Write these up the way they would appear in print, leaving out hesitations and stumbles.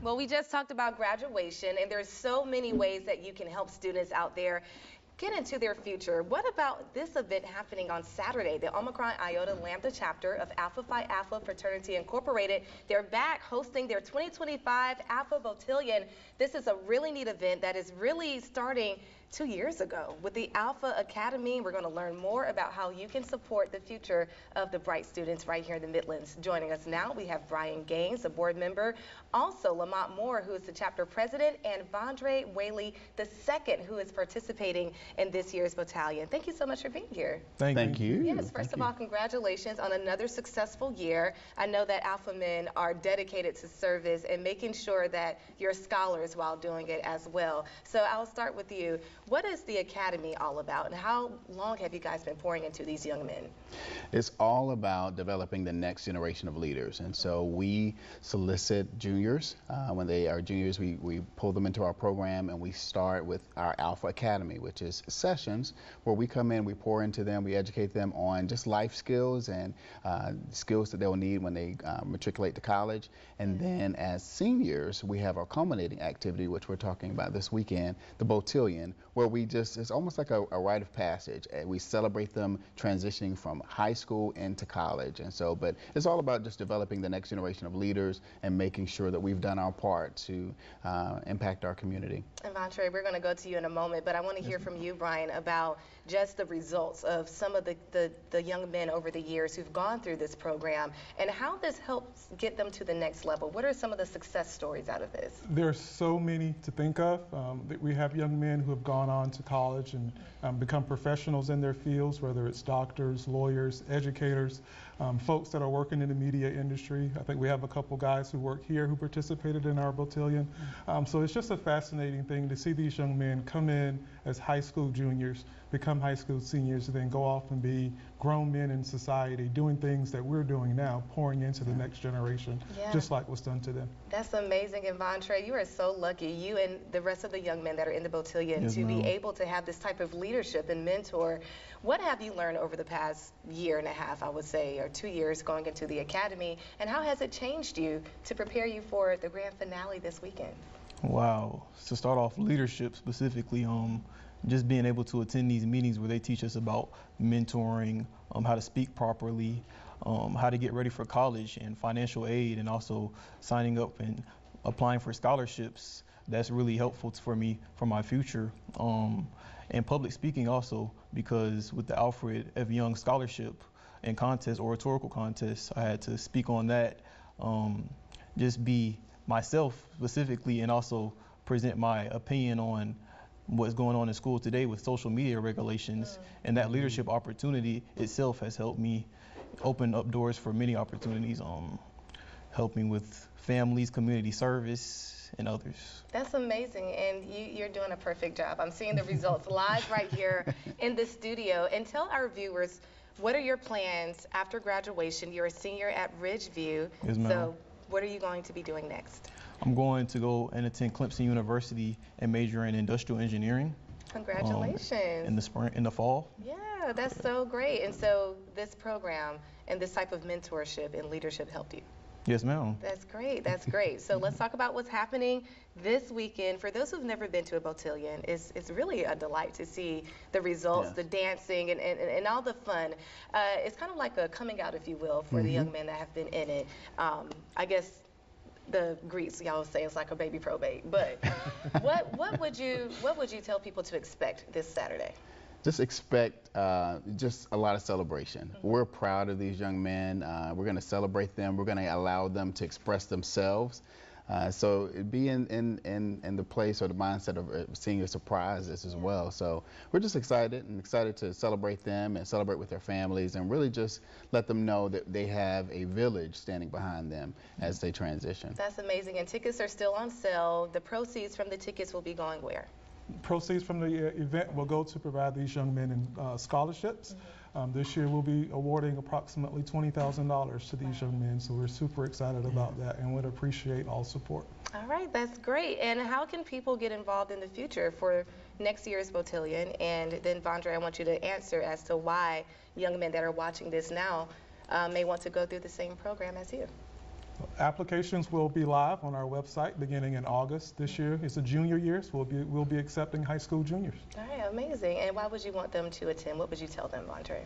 Well, we just talked about graduation, and there's so many ways that you can help students out there get into their future. What about this event happening on Saturday? The Omicron Iota Lambda chapter of Alpha Phi Alpha Fraternity Incorporated, they're back hosting their 2025 Alpha Beautillion. This is a really neat event that is really starting 2 years ago with the Alpha Academy. We're going to learn more about how you can support the future of the bright students right here in the Midlands. Joining us now, we have Brian Gaines, a board member, also Lamont Moore, who is the chapter president, and Vondre Whaley II, who is participating in this year's battalion. Thank you so much for being here. Thank you. Yes, first of all, congratulations on another successful year. I know that Alpha Men are dedicated to service and making sure that you're scholars while doing it as well. So I'll start with you. What is the Academy all about, and how long have you guys been pouring into these young men? It's all about developing the next generation of leaders, and so we solicit juniors. When they are juniors, we pull them into our program, and we start with our Alpha Academy, which is sessions where we come in, we pour into them, we educate them on just life skills and skills that they'll need when they matriculate to college. And then as seniors, we have our culminating activity, which we're talking about this weekend, the Beautillion, where we just, it's almost like a rite of passage. We celebrate them transitioning from high school into college. And so, but it's all about just developing the next generation of leaders and making sure that we've done our part to impact our community. And Vondre, we're going to go to you in a moment, but I want to hear from you, Brian, about just the results of some of the young men over the years who've gone through this program and how this helps get them to the next level. What are some of the success stories out of this? There's so many to think of. We have young men who have gone on to college and become professionals in their fields, whether it's doctors, lawyers, educators, folks that are working in the media industry. I think we have a couple guys who work here who participated in our Beautillion. So it's just a fascinating thing to see these young men come in as high school juniors, become high school seniors, and then go off and be grown men in society, doing things that we're doing now, pouring into the next generation, just like was done to them. That's amazing. And Vondre, you are so lucky, you and the rest of the young men that are in the Beautillion, to be able to have this type of leadership and mentor. What have you learned over the past year and a half, I would say, or 2 years going into the Academy, and how has it changed you to prepare you for the grand finale this weekend? Wow. To start off, leadership specifically, just being able to attend these meetings where they teach us about mentoring, how to speak properly, how to get ready for college and financial aid, and also signing up and applying for scholarships. That's really helpful for me for my future. And public speaking also, because with the Alfred F. Young Scholarship and contest, oratorical contest, I had to speak on that, just be myself specifically, and also present my opinion on what's going on in school today with social media regulations. And that leadership opportunity itself has helped me open up doors for many opportunities, helping with families, community service, and others. That's amazing, and you're doing a perfect job. I'm seeing the results live right here in the studio. And tell our viewers, what are your plans after graduation? You're a senior at Ridgeview, yes, so what are you going to be doing next? I'm going to go and attend Clemson University and major in industrial engineering. Congratulations. In the fall. Yeah, that's so great. And so this program and this type of mentorship and leadership helped you? Yes, ma'am. That's great. That's great. So let's talk about what's happening this weekend. For those who've never been to a Beautillion, it's really a delight to see the results, the dancing, and all the fun. It's kind of like a coming out, if you will, for the young men that have been in it. I guess the Greeks, y'all say it's like a baby probate. But what would you tell people to expect this Saturday? Just expect just a lot of celebration. We're proud of these young men. We're going to celebrate them. We're going to allow them to express themselves. So be in the place or the mindset of seeing your surprises as well. So we're just excited to celebrate them and celebrate with their families, and really just let them know that they have a village standing behind them as they transition. That's amazing. And tickets are still on sale. The proceeds from the tickets will be going where? Proceeds from the event will go to provide these young men in scholarships. This year we'll be awarding approximately $20,000 to these young men, so we're super excited about that and would appreciate all support. All right, that's great. And how can people get involved in the future for next year's Beautillion? And then Vondre, I want you to answer as to why young men that are watching this now may want to go through the same program as you. Applications will be live on our website beginning in August this year. It's a junior year, so we'll be accepting high school juniors. All right, amazing. And why would you want them to attend? What would you tell them, Andre?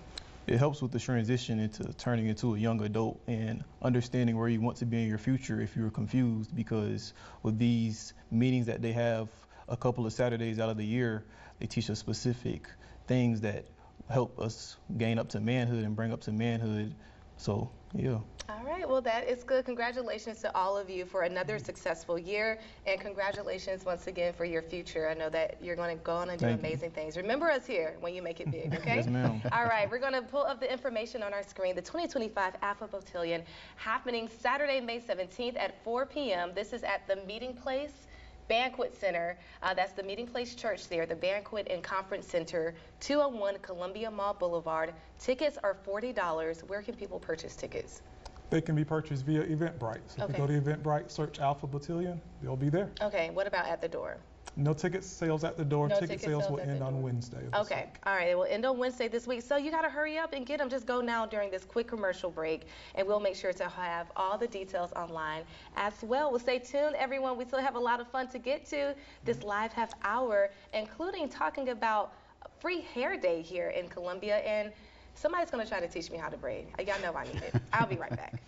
It helps with the transition into turning into a young adult and understanding where you want to be in your future if you're confused, because with these meetings that they have a couple of Saturdays out of the year, they teach us specific things that help us gain up to manhood and bring up to manhood. So, yeah. All right, well, that is good. Congratulations to all of you for another successful year, and congratulations once again for your future. I know that you're going to go on and do amazing things. Remember us here when you make it big, okay? Yes, ma'am. All right, we're going to pull up the information on our screen. The 2025 Alpha Beautillion happening Saturday, May 17th at 4 p.m. This is at the Meeting Place Banquet Center. That's the Meeting Place Church there, the Banquet and Conference Center, 201 Columbia Mall Boulevard. Tickets are $40. Where can people purchase tickets? They can be purchased via Eventbrite. So if you go to Eventbrite, search Alpha Beautillion, they'll be there. Okay, what about at the door? No ticket sales at the door. No Ticket sales will end on Wednesday. Okay, all right, it will end on Wednesday this week. So you got to hurry up and get them. Just go now during this quick commercial break, and we'll make sure to have all the details online as well. Well, stay tuned, everyone. We still have a lot of fun to get to this live half hour, including talking about free hair day here in Columbia. And somebody's going to try to teach me how to braid. Y'all know I need it. I'll be right back.